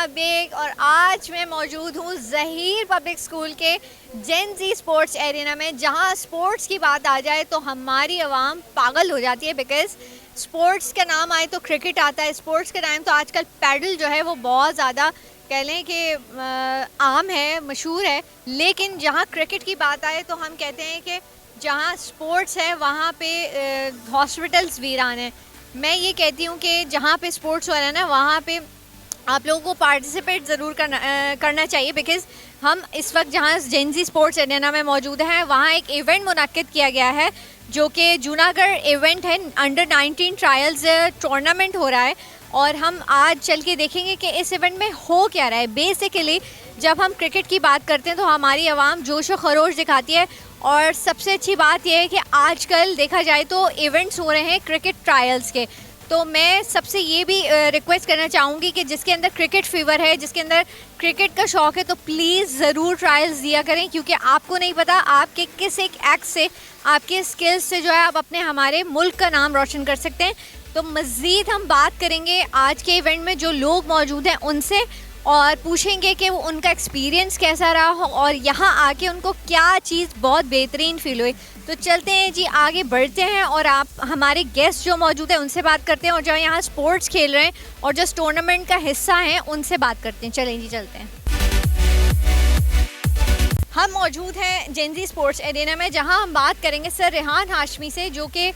Bag और आज मैं मौजूद हूँ ज़हीर पब्लिक स्कूल के जेन ज़ी स्पोर्ट्स एरिना में, जहाँ स्पोर्ट्स की बात आ जाए तो हमारी आवाम पागल हो जाती है। बिकॉज़ स्पोर्ट्स का नाम आए तो क्रिकेट आता है, स्पोर्ट्स के टाइम तो आजकल पैडल जो है वो बहुत ज़्यादा कह लें कि आम है, मशहूर है। लेकिन जहाँ क्रिकेट की बात आए तो हम कहते हैं कि जहाँ स्पोर्ट्स है वहाँ पे हॉस्पिटल्स वीरान हैं। मैं ये कहती हूँ कि जहाँ पे स्पोर्ट्स हो रहा है ना, वहाँ पे आप लोगों को पार्टिसिपेट ज़रूर करना चाहिए। बिकॉज़ हम इस वक्त जहाँ जेन ज़ी स्पोर्ट्स एरिना में मौजूद हैं, वहाँ एक इवेंट मुनक्किद किया गया है जो कि जूनागढ़ इवेंट है। अंडर 19 ट्रायल्स टूर्नामेंट हो रहा है और हम आज चल के देखेंगे कि इस इवेंट में हो क्या रहा है। बेसिकली जब हम क्रिकेट की बात करते हैं तो हमारी आवाम जोश व खरोश दिखाती है, और सबसे अच्छी बात यह है कि आजकल देखा जाए तो इवेंट्स हो रहे हैं क्रिकेट ट्रायल्स के। तो मैं सबसे ये भी रिक्वेस्ट करना चाहूँगी कि जिसके अंदर क्रिकेट फीवर है, जिसके अंदर क्रिकेट का शौक़ है, तो प्लीज़ ज़रूर ट्रायल्स दिया करें, क्योंकि आपको नहीं पता आपके किस एक एक्ट से, आपके स्किल्स से जो है आप अपने हमारे मुल्क का नाम रोशन कर सकते हैं। तो मज़ीद हम बात करेंगे आज के इवेंट में जो लोग मौजूद हैं उनसे, और पूछेंगे कि वो उनका एक्सपीरियंस कैसा रहा हो और यहाँ आके उनको क्या चीज़ बहुत बेहतरीन फ़ील हुई। तो चलते हैं जी, आगे बढ़ते हैं और आप हमारे गेस्ट जो मौजूद हैं उनसे बात करते हैं, और जो यहाँ स्पोर्ट्स खेल रहे हैं और जो टूर्नामेंट का हिस्सा हैं उनसे बात करते हैं। चलें जी, चलते हैं। हम मौजूद हैं जेन ज़ी स्पोर्ट्स एरिना में, जहाँ हम बात करेंगे सर रेहान हाशमी से, जो कि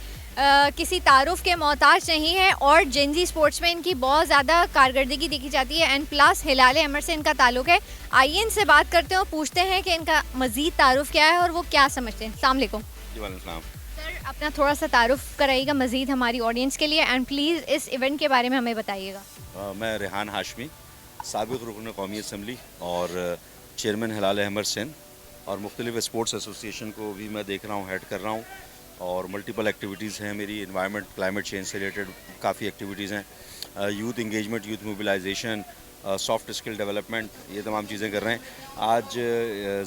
किसी तारुफ के मोहताज नहीं है और जेन ज़ी स्पोर्ट्स में इनकी बहुत ज़्यादा कारकर्दगी देखी जाती है। एंड प्लस हिलाल अहमर से इनका ताल्लुक़ है। आइए इनसे बात करते हैं और पूछते हैं कि इनका मज़ीद तारुफ क्या है और वो क्या समझते हैं। अस्सलाम वालेकुम सर, अपना थोड़ा सा तारुफ कराइएगा मज़ीद हमारी ऑडियंस के लिए, एंड प्लीज़ इस इवेंट के बारे में हमें बताइएगा। मैं रेहान हाशमी, साबिक़ रुकन कौमी असम्बली और चेयरमैन हिलाल अहमर सेन, और मुख्तलिफ स्पोर्ट्स एसोसिएशन को भी मैं देख रहा हूँ, हेड कर रहा हूँ, और मल्टीपल एक्टिविटीज़ हैं मेरी। इन्वायरमेंट क्लाइमेट चेंज से रिलेटेड काफ़ी एक्टिविटीज़ हैं, youth engagement, youth mobilisation, soft skill development, ये तमाम चीज़ें कर रहे हैं। आज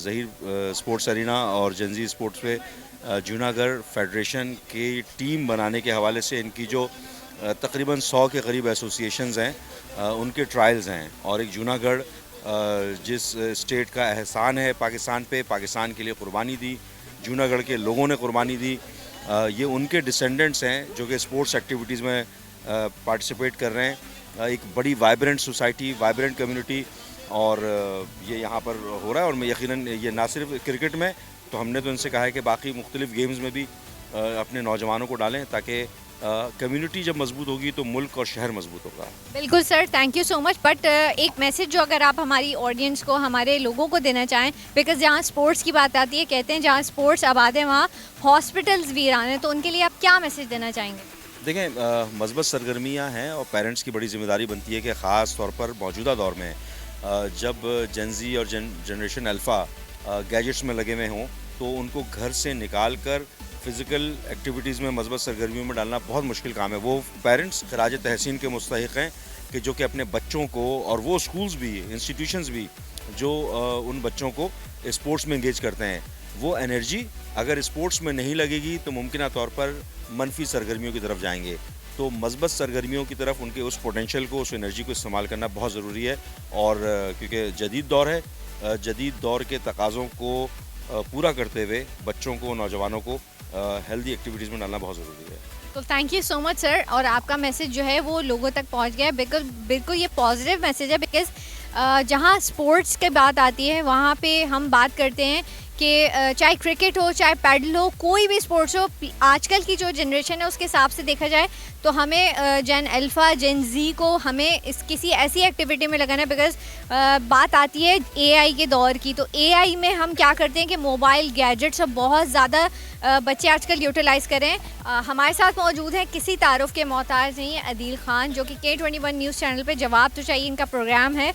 ज़हीर स्पोर्ट्स एरिना और जेन ज़ी स्पोर्ट्स पे जूनागढ़ फेडरेशन की टीम बनाने के हवाले से इनकी जो तकरीबन 100 के करीब एसोसिएशंस हैं उनके ट्रायल्स हैं, और एक जूनागढ़ जिस स्टेट का एहसान है पाकिस्तान पे, पाकिस्तान के लिए कुर्बानी दी, जूनागढ़ के लोगों ने कुर्बानी दी, ये उनके डिसेंडेंट्स हैं जो कि स्पोर्ट्स एक्टिविटीज़ में पार्टिसिपेट कर रहे हैं। एक बड़ी वाइब्रेंट सोसाइटी, वाइब्रेंट कम्युनिटी, और ये यहाँ पर हो रहा है। और मैं यकीनन ये ना सिर्फ क्रिकेट में, तो हमने तो इनसे कहा है कि बाकी मुख्तलिफ गेम्स में भी अपने नौजवानों को डालें, ताकि कम्युनिटी जब मजबूत होगी तो मुल्क और शहर मजबूत होगा। बिल्कुल sir, thank you so much. But एक मैसेज जो अगर आप हमारी ऑडियंस को, हमारे लोगों को देना चाहें, बिकॉज जहाँ स्पोर्ट्स की बात आती है, कहते हैं जहाँ स्पोर्ट्स आबाद है वहाँ हॉस्पिटल्स वीरान हैं, तो उनके लिए आप क्या मैसेज देना चाहेंगे? देखें, मज़बत सरगर्मियाँ हैं और पेरेंट्स की बड़ी ज़िम्मेदारी बनती है कि ख़ास तौर पर मौजूदा दौर में जब जेन ज़ी और जनरेशन अल्फ़ा गैजेट्स में लगे हुए हों, तो उनको घर से निकाल कर फ़िज़िकल एक्टिविटीज़ में, मज़बत सरगर्मियों में डालना बहुत मुश्किल काम है। वो पेरेंट्स खराज तहसीन के मुस्तहिक़ हैं कि जो कि अपने बच्चों को, और वो स्कूल्स भी, इंस्टीट्यूशंस भी जो उन बच्चों को स्पोर्ट्स में इंगेज करते हैं, वो एनर्जी अगर स्पोर्ट्स में नहीं लगेगी तो मुमकिन तौर पर मनफी सरगर्मियों की तरफ जाएंगे। तो मज़बत सरगर्मियों की तरफ उनके उस पोटेंशियल को, उस एनर्जी को इस्तेमाल करना बहुत ज़रूरी है। और क्योंकि जदीद दौर है, जदीद दौर के तकाज़ों को पूरा करते हुए बच्चों को, नौजवानों को हेल्दी एक्टिविटीज़ में डालना बहुत ज़रूरी है। तो thank you so much sir, और आपका मैसेज जो है वो लोगों तक पहुंच गया है। बिल्कुल ये पॉजिटिव मैसेज है। बिकॉज़ जहां स्पोर्ट्स की बात आती है वहां पे हम बात करते हैं कि चाहे क्रिकेट हो, चाहे पैडल हो, कोई भी स्पोर्ट्स हो, आजकल की जो जनरेशन है उसके हिसाब से देखा जाए तो हमें जेन अल्फ़ा, जेन ज़ी को हमें इस किसी ऐसी एक्टिविटी में लगाना है। बिकॉज़ बात आती है एआई के दौर की, तो एआई में हम क्या करते हैं कि मोबाइल गैजेट्स अब बहुत ज़्यादा बच्चे आजकल यूटिलाइज़ करें। हमारे साथ मौजूद हैं, किसी तारुफ के मोहताज नहीं है, अदील ख़ान, जो कि K21 न्यूज़ चैनल पे जवाब तो चाहिए इनका प्रोग्राम है।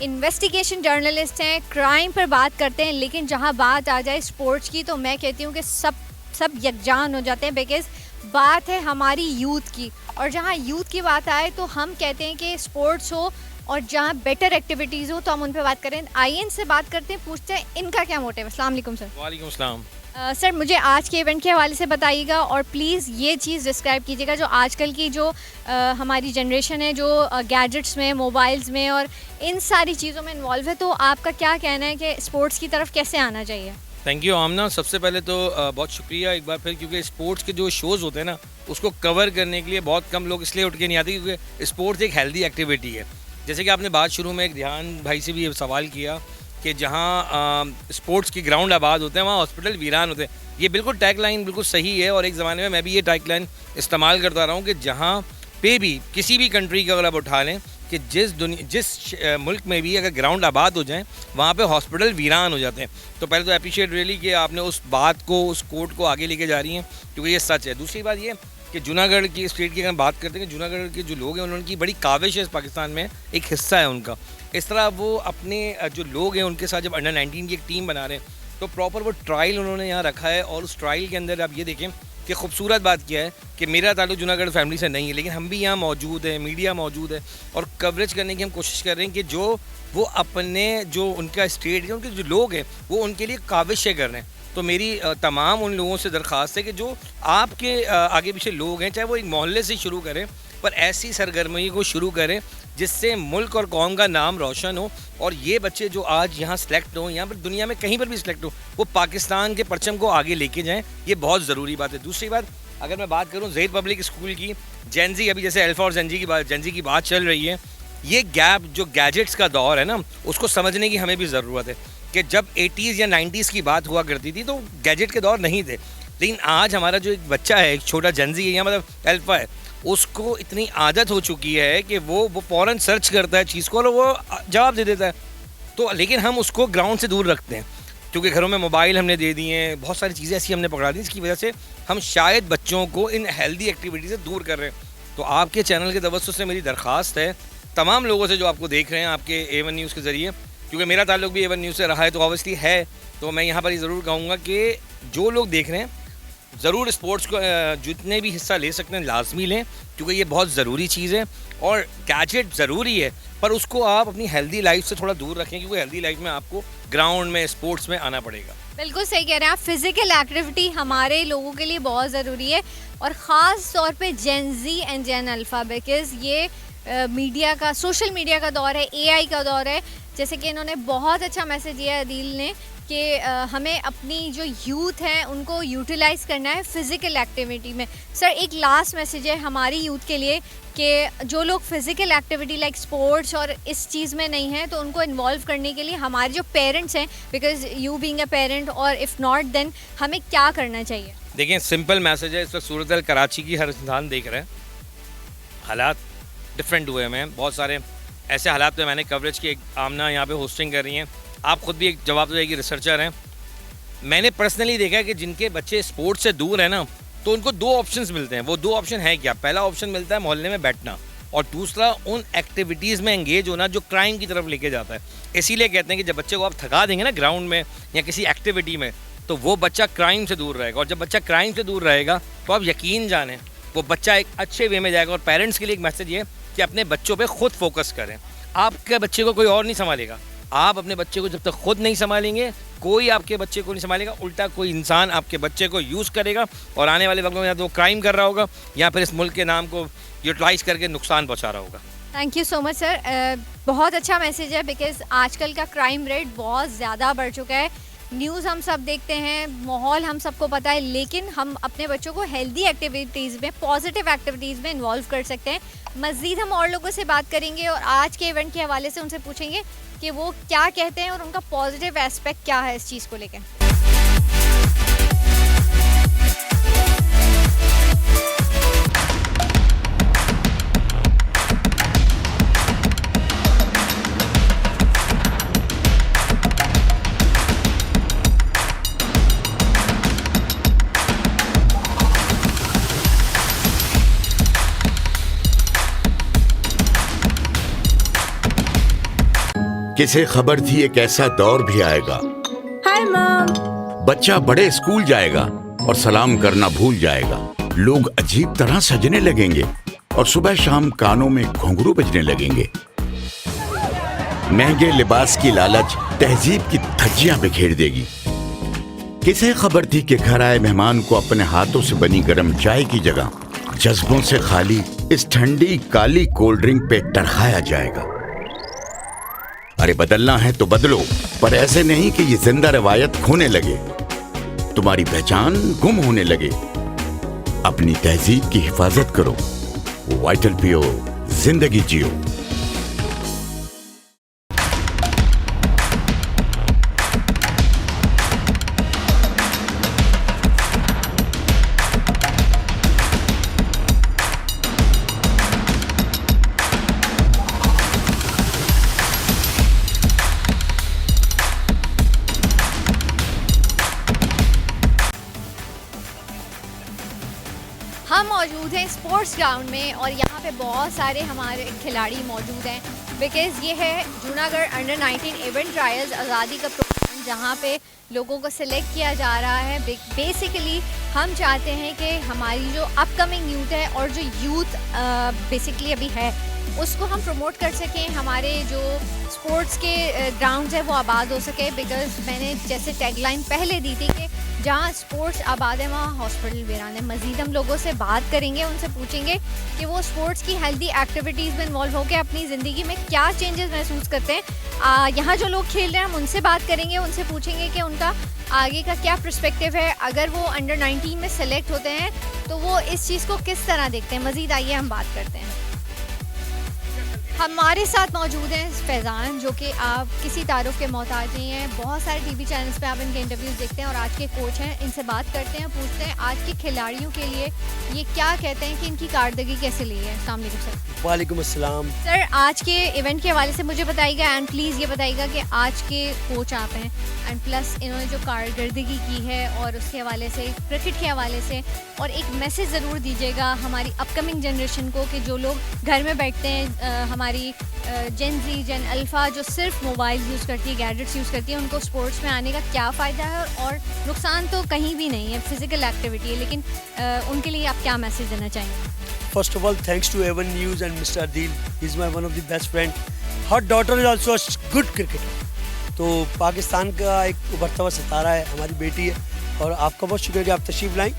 इन्वेस्टिगेशन जर्नलिस्ट हैं, क्राइम पर बात करते हैं, लेकिन जहां बात आ जाए स्पोर्ट्स की तो मैं कहती हूं कि सब यकजान हो जाते हैं। बिकॉज़ बात है हमारी यूथ की, और जहां यूथ की बात आए तो हम कहते हैं कि स्पोर्ट्स हो और जहां बेटर एक्टिविटीज़ हो तो हम उन पर बात करें। आइए इनसे बात करते हैं, पूछते हैं इनका क्या मोटिव है। अस्सलाम वालेकुम सर। वालेकुम अस्सलाम। सर मुझे आज के इवेंट के हवाले से बताइएगा और प्लीज़ ये चीज़ डिस्क्राइब कीजिएगा जो आजकल की जो हमारी जनरेशन है जो गैजेट्स में, मोबाइल्स में और इन सारी चीज़ों में इन्वॉल्व है, तो आपका क्या कहना है कि स्पोर्ट्स की तरफ कैसे आना चाहिए? थैंक यू आमना। सबसे पहले तो बहुत शुक्रिया एक बार फिर, क्योंकि स्पोर्ट्स के जो शोज़ होते हैं ना उसको कवर करने के लिए बहुत कम लोग इसलिए उठ के नहीं आते क्योंकि स्पोर्ट्स एक हेल्दी एक्टिविटी है। जैसे कि आपने बात शुरू में एक ध्यान भाई से भी ये सवाल किया कि जहाँ स्पोर्ट्स की ग्राउंड आबाद होते हैं वहाँ हॉस्पिटल वीरान होते हैं। ये बिल्कुल टैग लाइन बिल्कुल सही है और एक ज़माने में मैं भी ये टैग लाइन इस्तेमाल करता रहा हूँ कि जहाँ पे भी किसी भी कंट्री का अगर आप उठा लें कि जिस मुल्क में भी अगर ग्राउंड आबाद हो जाएं वहाँ पे हॉस्पिटल वीरान हो जाते हैं। तो पहले तो अप्रिशिएट रियली कि आपने उस बात को, उस कोट को आगे लेके जा रही हैं क्योंकि ये सच है। दूसरी बात ये कि जूनागढ़ की स्टेट की अगर बात करते हैं कि जूनागढ़ के जो लोग हैं उनकी बड़ी काविश है, इस पाकिस्तान में एक हिस्सा है उनका। इस तरह वो अपने जो लोग हैं उनके साथ जब अंडर 19 की एक टीम बना रहे हैं तो प्रॉपर वो ट्रायल उन्होंने यहाँ रखा है और उस ट्रायल के अंदर आप ये देखें कि खूबसूरत बात क्या है कि मेरा ताल्लुक जूनागढ़ फैमिली से नहीं है, लेकिन हम भी यहाँ मौजूद हैं, मीडिया मौजूद है और कवरेज करने की हम कोशिश कर रहे हैं कि जो वो अपने जो उनका स्टेट है, उनके जो लोग हैं वो उनके लिए काविशें कर रहे हैं। तो मेरी तमाम उन लोगों से दरख्वास्त है कि जो आपके आगे पीछे लोग हैं, चाहे वो एक मोहल्ले से शुरू करें पर ऐसी सरगर्मी को शुरू करें जिससे मुल्क और कौम का नाम रोशन हो और ये बच्चे जो आज यहाँ सेलेक्ट हों, यहाँ पर दुनिया में कहीं पर भी सिलेक्ट हो, वो पाकिस्तान के परचम को आगे लेके जाएं। ये बहुत ज़रूरी बात है। दूसरी बात, अगर मैं बात करूँ ज़हीर पब्लिक स्कूल की, जेनजी अभी जैसे अल्फा और जेनजी की बात चल रही है, ये गैप जो गैजेट्स का दौर है ना उसको समझने की हमें भी ज़रूरत है कि जब 80s या 90s की बात हुआ करती थी तो गैजेट के दौर नहीं थे, लेकिन आज हमारा जो एक बच्चा है, एक छोटा जेनजी है या मतलब अल्फा है, उसको इतनी आदत हो चुकी है कि वो फ़ौरन सर्च करता है चीज़ को और वो जवाब दे देता है। तो लेकिन हम उसको ग्राउंड से दूर रखते हैं क्योंकि घरों में मोबाइल हमने दे दिए हैं, बहुत सारी चीज़ें ऐसी हमने पकड़ा दी, इसकी वजह से हम शायद बच्चों को इन हेल्दी एक्टिविटी से दूर कर रहे हैं। तो आपके चैनल के तवज्जुह से मेरी दरख्वास्त है तमाम लोगों से जो आपको देख रहे हैं आपके A1 न्यूज़ के ज़रिए, क्योंकि मेरा ताल्लुक भी A1 न्यूज़ से रहा है तो ऑब्वियसली है, तो मैं यहाँ पर ये ज़रूर कहूँगा कि जो लोग देख रहे हैं ज़रूर स्पोर्ट्स को जितने भी हिस्सा ले सकते हैं लाजमी लें क्योंकि ये बहुत ज़रूरी चीज़ है और गैजेट ज़रूरी है पर उसको आप अपनी हेल्दी लाइफ से थोड़ा दूर रखें क्योंकि हेल्दी लाइफ में आपको ग्राउंड में, स्पोर्ट्स में आना पड़ेगा। बिल्कुल सही कह रहे हैं आप। फिज़िकल एक्टिविटी हमारे लोगों के लिए बहुत ज़रूरी है और ख़ास तौर पे जेन Z and Gen alpha, because ये मीडिया का, सोशल मीडिया का दौर है, AI का दौर है। जैसे कि इन्होंने बहुत अच्छा मैसेज दिया है अदील ने कि हमें अपनी जो यूथ है उनको यूटिलाइज़ करना है फ़िज़िकल एक्टिविटी में। सर एक लास्ट मैसेज है हमारी यूथ के लिए कि जो लोग फ़िज़िकल एक्टिविटी लाइक स्पोर्ट्स और इस चीज़ में नहीं हैं तो उनको इन्वॉल्व करने के लिए हमारे जो पेरेंट्स हैं, because you being a parent और इफ़ नॉट देन हमें क्या करना चाहिए? देखिए सिंपल मैसेज है, इस वक्त सूरत कराची की हर इंसान देख रहे हैं, हालात डिफरेंट हुए हैं, बहुत सारे ऐसे हालात में मैंने कवरेज की, एक आमना यहाँ पे होस्टिंग कर रही हैं, आप ख़ुद भी एक जवाब तो देगी रिसर्चर हैं। मैंने पर्सनली देखा है कि जिनके बच्चे स्पोर्ट्स से दूर हैं ना तो उनको दो ऑप्शंस मिलते हैं। वो दो ऑप्शन है क्या? पहला ऑप्शन मिलता है मोहल्ले में बैठना और दूसरा उन एक्टिविटीज़ में एंगेज होना जो क्राइम की तरफ लेके जाता है। इसीलिए कहते हैं कि जब बच्चे को आप थका देंगे ना ग्राउंड में या किसी एक्टिविटी में तो वो बच्चा क्राइम से दूर रहेगा और जब बच्चा क्राइम से दूर रहेगा तो आप यकीन जानें वो बच्चा एक अच्छे वे में जाएगा। और पेरेंट्स के लिए एक मैसेज ये कि अपने बच्चों पे खुद फोकस करें। आपके बच्चे को कोई और नहीं संभालेगा, आप अपने बच्चे को जब तक खुद नहीं संभालेंगे कोई आपके बच्चे को नहीं संभालेगा, उल्टा कोई इंसान आपके बच्चे को यूज़ करेगा और आने वाले वक्त में या तो क्राइम कर रहा होगा या फिर इस मुल्क के नाम को यूटिलाइज करके नुकसान पहुँचा रहा होगा। Thank you so much sir, बहुत अच्छा मैसेज है बिकॉज़ आजकल का क्राइम रेट बहुत ज़्यादा बढ़ चुका है। न्यूज़ हम सब देखते हैं, माहौल हम सबको पता है, लेकिन हम अपने बच्चों को हेल्दी एक्टिविटीज़ में, पॉजिटिव एक्टिविटीज़ में इन्वॉल्व कर सकते हैं। मज़ीद हम और लोगों से बात करेंगे और आज के इवेंट के हवाले से उनसे पूछेंगे कि वो क्या कहते हैं और उनका पॉजिटिव एस्पेक्ट क्या है इस चीज़ को लेकर। किसे खबर थी एक ऐसा दौर भी आएगा। Hi mom. बच्चा बड़े स्कूल जाएगा और सलाम करना भूल जाएगा। लोग अजीब तरह सजने लगेंगे और सुबह शाम कानों में घुंघरू बजने लगेंगे। महंगे लिबास की लालच तहजीब की धज्जियां बिखेर देगी। किसे खबर थी कि घर आए मेहमान को अपने हाथों से बनी गर्म चाय की जगह जज्बों से खाली इस ठंडी काली कोल्ड ड्रिंक पे तड़खाया जाएगा। अरे बदलना है तो बदलो, पर ऐसे नहीं कि ये जिंदा रवायत खोने लगे, तुम्हारी पहचान गुम होने लगे। अपनी तहजीब की हिफाजत करो, वाइटल पियो, जिंदगी जियो। हम मौजूद हैं स्पोर्ट्स ग्राउंड में और यहाँ पे बहुत सारे हमारे खिलाड़ी मौजूद हैं बिकॉज़ ये है जूनागढ़ अंडर 19 इवेंट ट्रायल्स आज़ादी का प्रोग्राम जहाँ पे लोगों को सिलेक्ट किया जा रहा है। बेसिकली हम चाहते हैं कि हमारी जो अपकमिंग यूथ है और जो यूथ बेसिकली अभी है उसको हम प्रमोट कर सकें, हमारे जो स्पोर्ट्स के ग्राउंड्स है वो आबाद हो सके। बिकॉज़ मैंने जैसे टैगलाइन पहले दी थी कि जहाँ स्पोर्ट्स आबाद है वहाँ हॉस्पिटल वीरान है। मज़ीद हम लोगों से बात करेंगे, उनसे पूछेंगे कि वो स्पोर्ट्स की हेल्दी एक्टिविटीज़ में इन्वॉल्व होकर अपनी ज़िंदगी में क्या चेंजेस महसूस करते हैं। यहाँ जो लोग खेल रहे हैं हम उनसे बात करेंगे, उनसे पूछेंगे कि उनका आगे का क्या पर्सपेक्टिव है। अगर वो अंडर 19 में सेलेक्ट होते हैं तो वो इस चीज़ को किस तरह देखते हैं। मज़ीद आइए हम बात करते हैं। हमारे साथ मौजूद हैं फैज़ान, जो कि आप किसी तारुफ के मोहताज नहीं हैं। बहुत सारे टीवी चैनल्स पे आप इनके इंटरव्यूज़ देखते हैं और आज के कोच हैं। इनसे बात करते हैं, पूछते हैं आज के खिलाड़ियों के लिए ये क्या कहते हैं कि इनकी कारदगी कैसे ली है। अस्सलाम वालेकुम सर। वालेकुम अस्सलाम। सर आज के इवेंट के हवाले से मुझे बताइएगा एंड प्लीज़ ये बताइएगा कि आज के कोच आप हैं एंड प्लस इन्होंने जो कारकर्दगी की है और उसके हवाले से क्रिकेट के हवाले से, और एक मैसेज ज़रूर दीजिएगा हमारी अपकमिंग जनरेशन को कि जो लोग घर में बैठते हैं, हमारी जेन जी जेन अल्फ़ा जो सिर्फ मोबाइल यूज़ करती है, गैजेट्स यूज़ करती है, उनको स्पोर्ट्स में आने का क्या फ़ायदा है और नुकसान तो कहीं भी नहीं है, फिज़िकल एक्टिविटी है, लेकिन उनके लिए आप क्या मैसेज देना चाहेंगे? First of all, thanks to A1 News and Mr. Adil. He's my one of the best friend. Her daughter is also a good cricketer. तो पाकिस्तान का एक उभरता हुआ सितारा है, हमारी बेटी है और आपका बहुत शुक्रिया कि आप तशरीफ़ लाई।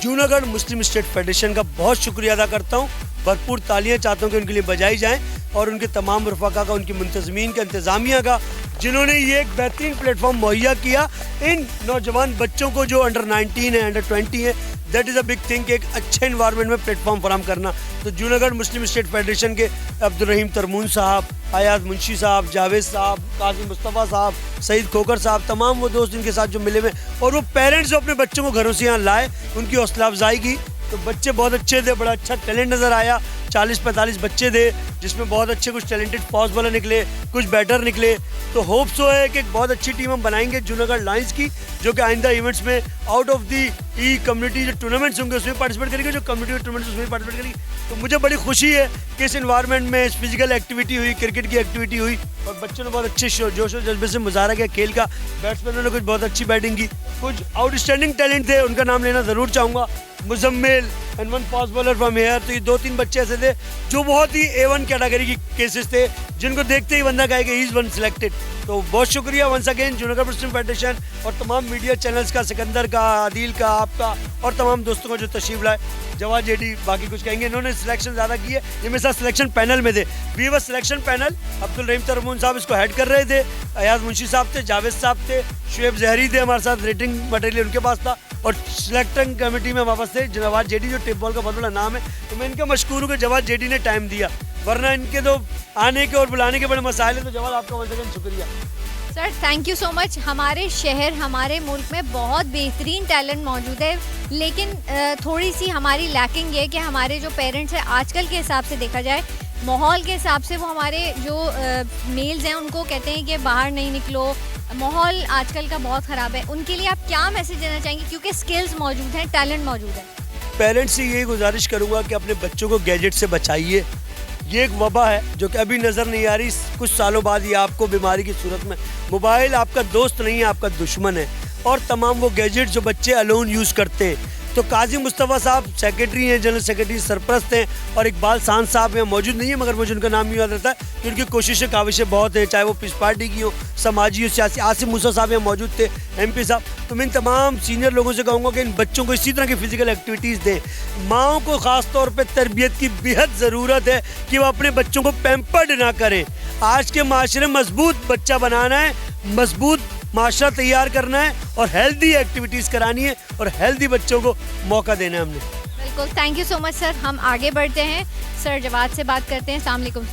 जूनागढ़ मुस्लिम स्टेट फेडरेशन का बहुत शुक्रिया अदा करता हूँ। भरपूर तालियां चाहता हूँ कि उनके लिए बजाई जाएँ और उनके तमाम रफ़ाका का, उनकी मुंतज़मीन का, इंतज़ामिया का, जिन्होंने ये एक बेहतरीन प्लेटफॉर्म मुहैया किया इन नौजवान बच्चों को जो अंडर 19 है, अंडर 20 है। That is a big thing कि एक अच्छे इन्वायरमेंट में प्लेटफॉर्म फराम करना। तो जूनागढ़ मुस्लिम स्टेट फेडरेशन के अब्दुल रहीम तरमून साहब, आयाज मुंशी साहब, जावेद साहब, कासिम मुस्तफ़ा साहब, सईद खोकर साहब, तमाम वो दोस्त इनके साथ जो मिले हुए और वो पेरेंट्स जो अपने बच्चों को घरों से यहाँ लाए, उनकी हौसला अफजाई की। तो बच्चे बहुत अच्छे थे, बड़ा अच्छा टैलेंट नज़र आया। 40-45 बच्चे थे जिसमें बहुत अच्छे कुछ टैलेंटेड फास्ट बॉलर निकले, कुछ बैटर निकले। तो होप सो है कि बहुत अच्छी टीम हम बनाएंगे जूनागढ़ लायंस की, जो कि आइंदा इवेंट्स में out of the E community जो टूर्नामेंट्स होंगे उसमें पार्टिसिपेट करेंगे, जो कम्युनिटी टूर्नामेंट्स उसमें पार्टिसिपेट करेंगे। तो मुझे बड़ी खुशी है कि इस इन्वायरमेंट में फिजिकल एक्टिविटी हुई, क्रिकेट की एक्टिविटी हुई और बच्चों ने बहुत अच्छे जोश और जज्बे से मुजाहरा किया खेल का। बैट्समैनों ने कुछ बहुत अच्छी बैटिंग की, कुछ आउटस्टैंडिंग टैलेंट थे, उनका नाम लेना ज़रूर चाहूँगा। Muzammil and one fast bowler from here. तो ये 2-3 बच्चे ऐसे थे जो बहुत ही A1 कैटेगरी की केसेस थे, जिनको देखते ही बंदा कहे कि ही इज़ वन सिलेक्टेड। तो बहुत शुक्रिया वंस अगेन जूनागढ़ मुस्लिम फेडरेशन और तमाम मीडिया चैनल्स का, सिकंदर का, आदिल का, आपका और तमाम दोस्तों को जो तशरीफ लाए। जवाद जेडी बाकी कुछ कहेंगे, इन्होंने सिलेक्शन ज़्यादा की है, ये मेरे साथ सिलेक्शन पैनल में थे। We were selection panel, Abdul Rahim Tarmun sahab इसको हेड कर रहे थे, अयाज मुंशी साहब थे, जावेद साहब थे, शुएब जहरी थे हमारे साथ, रेटिंग मटेरियल उनके पास था और सिलेक्टिंग कमेटी में वापस थे जवाद जेडी, जो टिप बॉल का बहुत बड़ा नाम है। तो मैं इनका मशकूर हूँ कि जवाद जेडी ने टाइम दिया, वरना इनके तो आने के और बुलाने के बड़े मसाइल हैं। तो जवाद आपका वंस अगेन शुक्रिया sir, thank you so much. हमारे शहर, हमारे मुल्क में बहुत बेहतरीन टैलेंट मौजूद है, लेकिन थोड़ी सी हमारी लैकिंग ये कि हमारे जो पेरेंट्स हैं आजकल के हिसाब से देखा जाए, माहौल के हिसाब से वो हमारे जो मेल्स हैं उनको कहते हैं कि बाहर नहीं निकलो, माहौल आजकल का बहुत ख़राब है। उनके लिए आप क्या मैसेज देना चाहेंगे, क्योंकि स्किल्स मौजूद हैं, टैलेंट मौजूद है? पेरेंट्स से यही गुजारिश करूँगा कि अपने बच्चों को गैजेट से बचाइए। ये एक वबा है जो कि अभी नज़र नहीं आ रही, कुछ सालों बाद ये आपको बीमारी की सूरत में, मोबाइल आपका दोस्त नहीं है, आपका दुश्मन है। और तमाम वो गैजेट जो बच्चे अलोन यूज़ करते हैं, तो काजी मुस्तफ़ा साहब सेक्रेटरी हैं, जनरल सेक्रेटरी सरपरस्त हैं, और इकबाल सांस साहब यहाँ मौजूद नहीं है मगर मुझे उनका नाम नहीं याद रहता है कि उनकी कोशिशें काविशें बहुत हैं, चाहे वो पीस पार्टी की हो, समाजी हो, सियासी। आसिफ मूसा साहब यहाँ मौजूद थे, MP साहब। तो मैं इन तमाम सीनियर लोगों से कहूँगा कि इन बच्चों को इसी तरह की फ़िज़िकल एक्टिविटीज़ दें। माँओं को ख़ास तौर पर तरबियत की बेहद ज़रूरत है कि वो अपने बच्चों को पैम्पर्ड ना करें। आज के माशरे में मजबूत बच्चा बनाना है, मजबूत माशरा तैयार करना है और हेल्दी एक्टिविटीज़ करानी है और हेल्दी बच्चों को मौका देना है हमने। बिल्कुल, thank you so much sir. हम आगे बढ़ते हैं, सर जवाद से बात करते हैं। अस्सलाम वालेकुम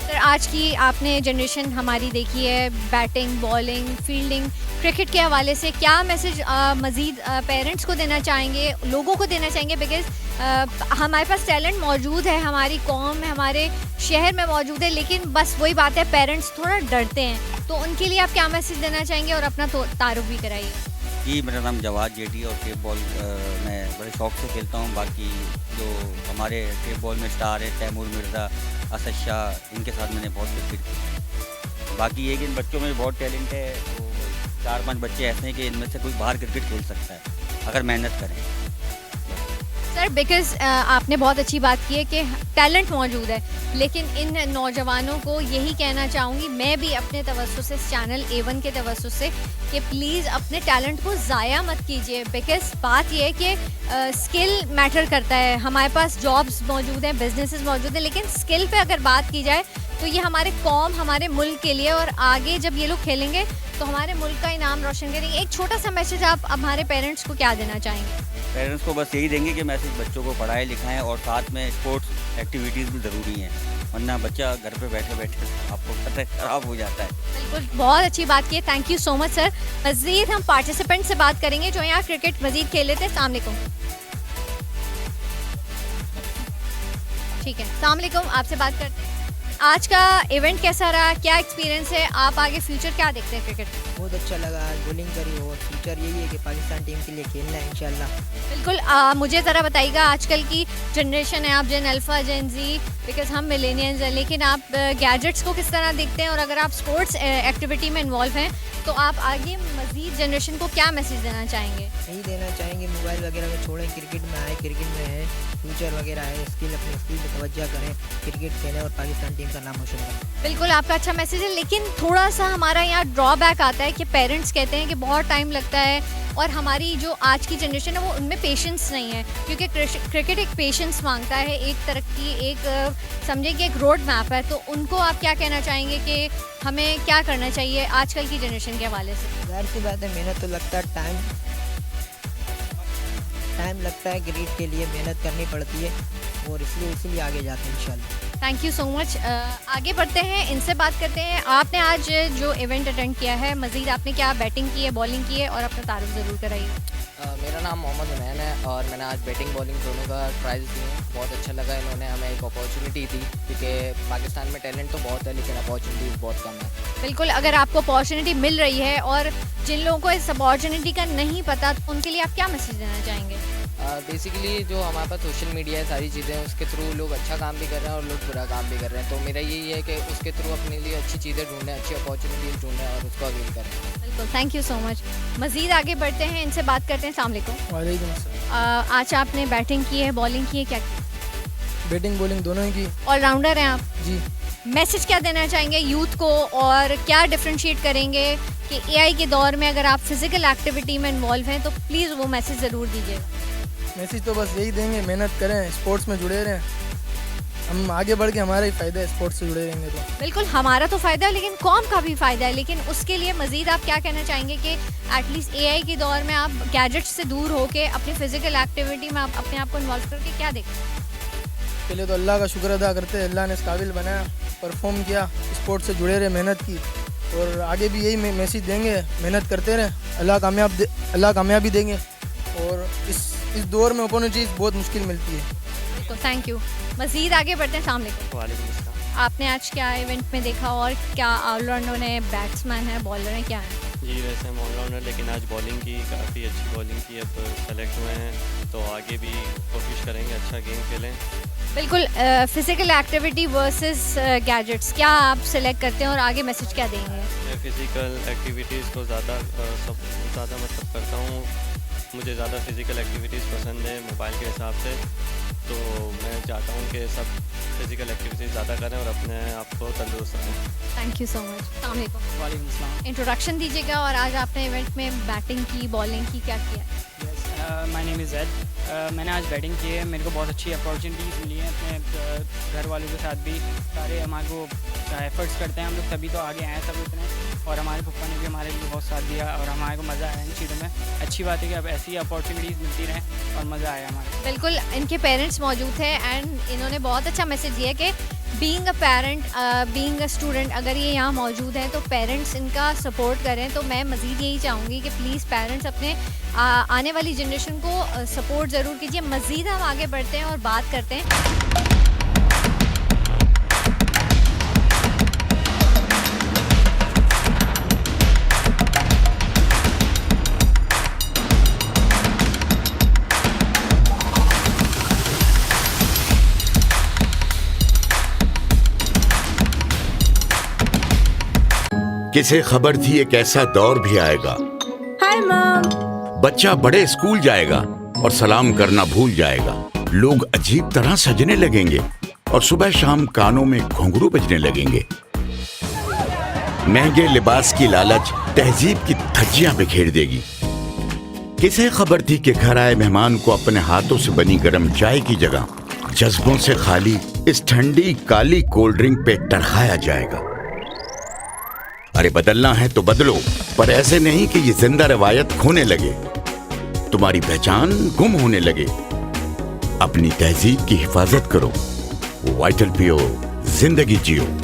सर। आज की आपने जनरेशन हमारी देखी है, बैटिंग, बॉलिंग, फील्डिंग, क्रिकेट के हवाले से क्या मैसेज मज़ीद पेरेंट्स को देना चाहेंगे, लोगों को देना चाहेंगे? बिकॉज़ हमारे पास टैलेंट मौजूद है, हमारी कौम में, हमारे शहर में मौजूद है, लेकिन बस वही बात है, पेरेंट्स थोड़ा डरते हैं। तो उनके लिए आप क्या मैसेज देना चाहेंगे और अपना तारुफ भी कराइए। जी, मेरा नाम जवाद जेटी और टेप बॉल मैं बड़े शौक से खेलता हूँ। बाकी जो हमारे टेप बॉल में स्टार है, तैमूर मिर्ज़ा, असद शाह, इनके साथ मैंने बहुत क्रिकेट खेली। बाकी ये कि इन बच्चों में बहुत टैलेंट है, तो 4-5 बच्चे ऐसे हैं कि इनमें से कोई बाहर क्रिकेट खेल सकता है अगर मेहनत करें। सर बिकॉज़ आपने बहुत अच्छी बात की है कि टैलेंट मौजूद है, लेकिन इन नौजवानों को यही कहना चाहूँगी मैं भी अपने तवज्जो से, चैनल A1 के तवज्जो से, कि प्लीज़ अपने टैलेंट को ज़ाया मत कीजिए। बिकॉज़ बात यह है कि स्किल मैटर करता है। हमारे पास जॉब्स मौजूद हैं, बिजनेसेस मौजूद हैं, लेकिन स्किल पे अगर बात की जाए तो ये हमारे कौम, हमारे मुल्क के लिए, और आगे जब ये लोग खेलेंगे तो हमारे मुल्क का इनाम रोशन करेंगे। एक छोटा सा मैसेज आप हमारे पेरेंट्स को क्या देना चाहेंगे? पेरेंट्स को बस यही देंगे कि मैसेज बच्चों को पढ़ाएं लिखाएं और साथ में स्पोर्ट्स एक्टिविटीज़ भी ज़रूरी हैं, वरना बच्चा घर पे बैठे बैठे आपको पता है ख़राब हो जाता है। बिल्कुल, बहुत अच्छी बात की है, thank you so much sir. मज़ीद हम पार्टिसिपेंट से बात करेंगे जो यहाँ क्रिकेट मज़ीद खेल लेते हैं। अस्सलाम वालेकुम। ठीक है, अस्सलाम वालेकुम, आपसे बात करते हैं। आज का इवेंट कैसा रहा, क्या एक्सपीरियंस है, आप आगे फ्यूचर क्या देखते हैं क्रिकेट में? बहुत अच्छा लगा, आज बॉलिंग करी और फ्यूचर यही है कि पाकिस्तान टीम के लिए खेलना है इंशाल्लाह। बिल्कुल, मुझे ज़रा बताइएगा, आजकल की जनरेशन है, आप जेन अल्फ़ा, जेन जी, बिकॉज़ हम मिलेनियल्स हैं, लेकिन आप गैजेट्स को किस तरह देखते हैं, और अगर आप स्पोर्ट्स एक्टिविटी में इन्वॉल्व हैं तो आप आगे मज़ीद जनरेशन को क्या मैसेज देना चाहेंगे? यही देना चाहेंगे, मोबाइल वगैरह में छोड़ें, क्रिकेट में आए, क्रिकेट में है फ्यूचर वगैरह है, अपनी स्किल पर तवज्जो करें, क्रिकेट खेलें और पाकिस्तान टीम का नाम रोशन करें। बिल्कुल, आपका अच्छा मैसेज है, लेकिन थोड़ा सा हमारा यहाँ ड्रॉबैक आता है कि पेरेंट्स कहते हैं कि बहुत टाइम लगता है, और हमारी जो आज की जनरेशन है वो उनमें पेशेंस नहीं है, क्योंकि क्रिकेट एक पेशेंस मांगता है, एक तरक्की, एक समझे कि एक रोड मैप है। तो उनको आप क्या कहना चाहेंगे कि हमें क्या करना चाहिए आजकल की जनरेशन के हवाले से? जाहिर सी बात है, मेहनत तो लगता है, टाइम लगता है, क्रिकेट के लिए मेहनत करनी पड़ती है और इसलिए आगे जाते हैं इंशाल्लाह। Thank you so much. आगे बढ़ते हैं, इनसे बात करते हैं। आपने आज जो इवेंट अटेंड किया है, मज़ीद आपने क्या बैटिंग की है, बॉलिंग की है, और अपना तारुफ ज़रूर कराइए। मेरा नाम मोहम्मद हुमैन है और मैंने आज बैटिंग बॉलिंग दोनों का ट्रायल्स दिए। बहुत अच्छा लगा, इन्होंने हमें एक अपॉर्चुनिटी दी, क्योंकि पाकिस्तान में टैलेंट तो बहुत है लेकिन अपॉर्चुनिटीज़ बहुत कम है। बिल्कुल, अगर आपको अपॉर्चुनिटी मिल रही है और जिन लोगों को इस अपॉर्चुनिटी का नहीं पता, तो उनके लिए आप क्या मैसेज देना चाहेंगे? बेसिकली जो हमारे पास सोशल मीडिया है, सारी चीज़ें, उसके थ्रू लोग अच्छा काम भी कर रहे हैं और लोग बुरा काम भी कर रहे हैं। तो मेरा यही है कि उसके थ्रू अपने लिए अच्छी चीज़ें ढूंढें, अच्छी अपॉर्चुनिटीज़ ढूंढें और उसको अवेल करें। बिल्कुल, थैंक यू सो मच। मज़ीद आगे बढ़ते हैं, इनसे बात करते हैं। अस्सलाम वालेकुम। वालेकुम अस्सलाम। आज आपने बैटिंग की है, बॉलिंग की है, क्या बैटिंग बॉलिंग दोनों ही की। ऑलराउंडर हैं आप जी। मैसेज क्या देना चाहेंगे यूथ को, और क्या डिफ्रेंशिएट करेंगे कि AI के दौर में अगर आप फिज़िकल एक्टिविटी में इन्वॉल्व हैं तो प्लीज़ वो मैसेज ज़रूर दीजिएगा? मैसेज तो बस यही देंगे, मेहनत करें, स्पोर्ट्स में जुड़े रहें, हम आगे बढ़ के हमारा ही फ़ायदा है स्पोर्ट्स से जुड़े रहेंगे तो। बिल्कुल, हमारा तो फ़ायदा है, लेकिन कौम का भी फ़ायदा है। लेकिन उसके लिए मज़ीद आप क्या कहना चाहेंगे कि एटलीस्ट AI के दौर में आप गैजेट्स से दूर होके अपनी फ़िज़िकल एक्टिविटी में आप अपने आप को इन्वॉल्व करके क्या देखते हैं? पहले तो अल्लाह का शुक्र अदा करते हैं, अल्लाह ने इस काबिल बनाया, परफॉर्म किया, स्पोर्ट्स से जुड़े रहे, मेहनत की, और आगे भी यही मैसेज देंगे, मेहनत करते रहें, अल्लाह कामयाबी देंगे। और इस दौर में अपॉर्चुनिटीज़ बहुत मुश्किल मिलती है। बिल्कुल, थैंक यू। मज़ीद आगे बढ़ते हैं। अस्सलाम वालेकुम। वालेकुम अस्सलाम। आपने आज क्या इवेंट में देखा, और क्या ऑलराउंडर है, बैट्समैन है, बॉलर है, क्या है? जी, वैसे हम ऑलराउंडर, लेकिन आज बॉलिंग की, काफ़ी अच्छी बॉलिंग की, अब सेलेक्ट हुए हैं तो आगे भी कोशिश करेंगे अच्छा गेम खेलें। बिल्कुल, फिज़िकल एक्टिविटी वर्सेस गैजेट्स, क्या आप सेलेक्ट करते हैं और आगे मैसेज क्या देंगे? मैं फ़िज़िकल एक्टिविटीज़ को ज़्यादा मतलब करता हूँ, मुझे ज़्यादा फिज़िकल एक्टिविटीज़ पसंद है मोबाइल के हिसाब से, तो मैं चाहता हूँ कि सब फिज़िकल एक्टिविटीज़ ज़्यादा करें और अपने आप को तंदुरुस्त रखें। Thank you so much. अस्सलाम वालेकुम। वालेकुम अस्सलाम। इंट्रोडक्शन दीजिएगा और आज आपने इवेंट में बैटिंग की, बॉलिंग की, क्या किया? My name is Zaid. मैंने आज बैटिंग की है, मेरे को बहुत अच्छी अपॉर्चुनिटीज़ मिली हैं अपने घर वालों के साथ भी। सारे हमारे को एफर्ट्स करते हैं हम लोग, तभी तो आगे आए सब इतने, और हमारे पप्पा ने भी हमारे लिए बहुत साथ दिया और हमारे को मज़ा आया इन चीज़ों में। अच्छी बात है कि अब ऐसी अपॉर्चुनिटीज़ मिलती रहें और मज़ा आया हमारे। बिल्कुल, इनके पेरेंट्स मौजूद थे एंड इन्होंने बहुत अच्छा मैसेज दिया कि being a parent, being a student, अगर ये यहाँ मौजूद हैं तो पेरेंट्स इनका सपोर्ट करें। तो मैं मज़ीद यही चाहूँगी कि प्लीज़ पेरेंट्स अपने आने वाली जनरेशन को सपोर्ट ज़रूर कीजिए। मज़ीद हम आगे बढ़ते हैं और बात करते हैं। किसे खबर थी एक ऐसा दौर भी आएगा, हाय मॉम। बच्चा बड़े स्कूल जाएगा और सलाम करना भूल जाएगा। लोग अजीब तरह सजने लगेंगे और सुबह शाम कानों में घुंघरू बजने लगेंगे। महंगे लिबास की लालच तहजीब की धज्जियां बिखेर देगी। किसे खबर थी कि घर आए मेहमान को अपने हाथों से बनी गर्म चाय की जगह जज्बों से खाली इस ठंडी काली कोल्ड ड्रिंक पे टरखाया जाएगा। अरे बदलना है तो बदलो, पर ऐसे नहीं कि ये जिंदा रवायत खोने लगे, तुम्हारी पहचान गुम होने लगे। अपनी तहजीब की हिफाजत करो, वाइटल पियो, जिंदगी जियो।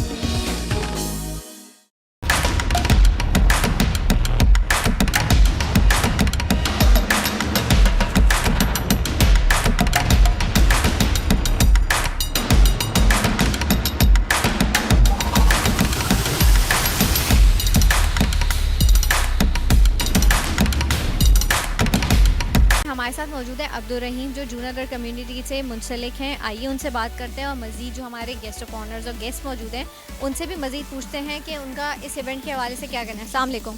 हमारे साथ मौजूद है अब्दुल रहीम, जो जूनागढ़ कम्युनिटी से मुंसलिक हैं। आइए उनसे बात करते हैं और मज़ीद जो हमारे गेस्ट ऑफ ऑनर्स और गेस्ट मौजूद हैं उनसे भी मज़ीद पूछते हैं कि उनका इस इवेंट के हवाले से क्या कहना है। अस्सलाम वालेकुम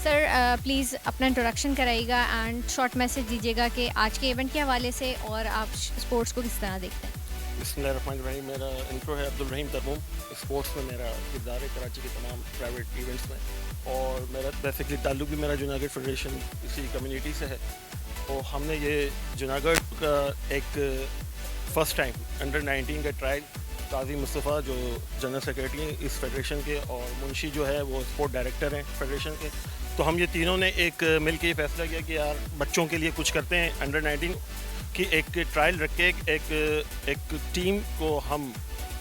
सर, प्लीज़ अपना इंट्रोडक्शन कराइएगा एंड शॉर्ट मैसेज दीजिएगा कि आज के इवेंट के हवाले से और आप स्पोर्ट्स को किस तरह देखते हैं। बिस्मिल्लाहिर्रहमानिर्रहीम। मेरा इंट्रो है अब्दुल रहीम तरबूम। स्पोर्ट्स में मेरा किरदार है कराची के तमाम प्राइवेट इवेंट्स में, और मेरा बेसिकली ताल्लुक भी मेरा जूनागढ़ फेडरेशन इसी कम्युनिटी से है। तो हमने ये जूनागढ़ का एक फ़र्स्ट टाइम अंडर-19 का ट्रायल, काजी मुस्तफ़ा जो जनरल सेक्रेटरी हैं इस फेडरेशन के, और मुंशी जो है वो स्पोर्ट डायरेक्टर हैं फेडरेशन के, तो हम ये तीनों ने एक मिल के ये फैसला किया कि यार बच्चों के लिए कुछ करते हैं। अंडर-19 की एक ट्रायल रख के एक टीम को हम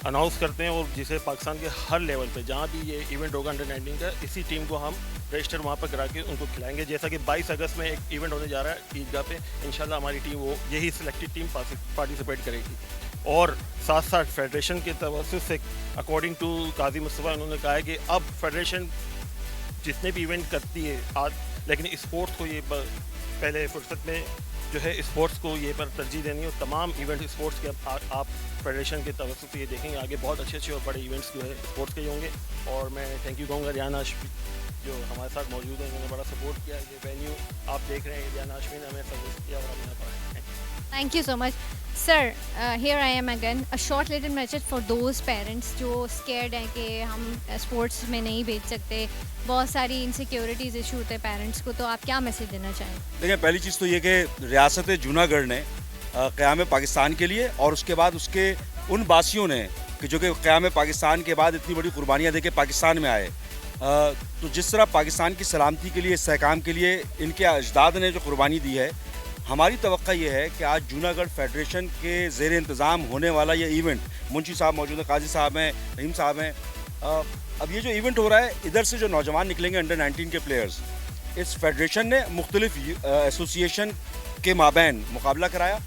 अनाउंस करते हैं, और जिसे पाकिस्तान के हर लेवल पे जहाँ भी ये इवेंट होगा अंडर-19 का, इसी टीम को हम रजिस्टर वहाँ पर करा के उनको खिलाएंगे। जैसा कि 22 अगस्त में एक इवेंट होने जा रहा है ईदगाह पे, इंशाल्लाह हमारी टीम वो यही सिलेक्टेड टीम पार्टिसिपेट करेगी। और साथ साथ फेडरेशन के तवज्जुह से अकॉर्डिंग टू काजी मुस्तफ़ा उन्होंने कहा है कि अब फेडरेशन जितने भी इवेंट करती है आज, लेकिन स्पोर्ट्स को ये पहले फुर्सत में जो है स्पोर्ट्स को ये पर तरजीह देनी है। तमाम इवेंट स्पोर्ट्स के आप फेडरेशन के तवज्जुह से ये देखेंगे आगे बहुत अच्छे और बड़े इवेंट्स जो है स्पोर्ट्स के होंगे। और मैं थैंक यू कहूँगा रियान हाशमी जो हमारे साथ मौजूद है, उन्होंने बड़ा सपोर्ट किया। ये वेन्यू आप देख रहे हैं, रियान हाशमी ने हमें सजेस्ट किया और हम यहाँ पर आए। Thank you so much sir. Here I am again a short little message for those parents जो स्केर्ड हैं कि हम स्पोर्ट्स में नहीं भेज सकते, बहुत सारी इनसिक्योरिटीज़ इशू होते हैं पेरेंट्स को, तो आप क्या मैसेज देना चाहें? देखिए, पहली चीज़ तो ये कि रियासत जूनागढ़ ने क़याम पाकिस्तान के लिए, और उसके बाद उसके उन बासियों ने कि जो कि क़याम पाकिस्तान के बाद इतनी बड़ी कुर्बानियाँ दे के पाकिस्तान में आए, तो जिस तरह पाकिस्तान की सलामती के लिए, इस्तेहकाम के लिए इनके अजदाद ने जो कुर्बानी दी है, हमारी तवक्का ये है कि आज जूनागढ़ फेडरेशन के ज़ेर इंतज़ाम होने वाला ये इवेंट, मुंशी साहब मौजूद हैं, काजी साहब हैं, रहीम साहब हैं, अब ये जो इवेंट हो रहा है, इधर से जो नौजवान निकलेंगे अंडर-19 के प्लेयर्स, इस फेडरेशन ने मुख्तलिफ एसोसिएशन के माबैन मुकाबला कराया,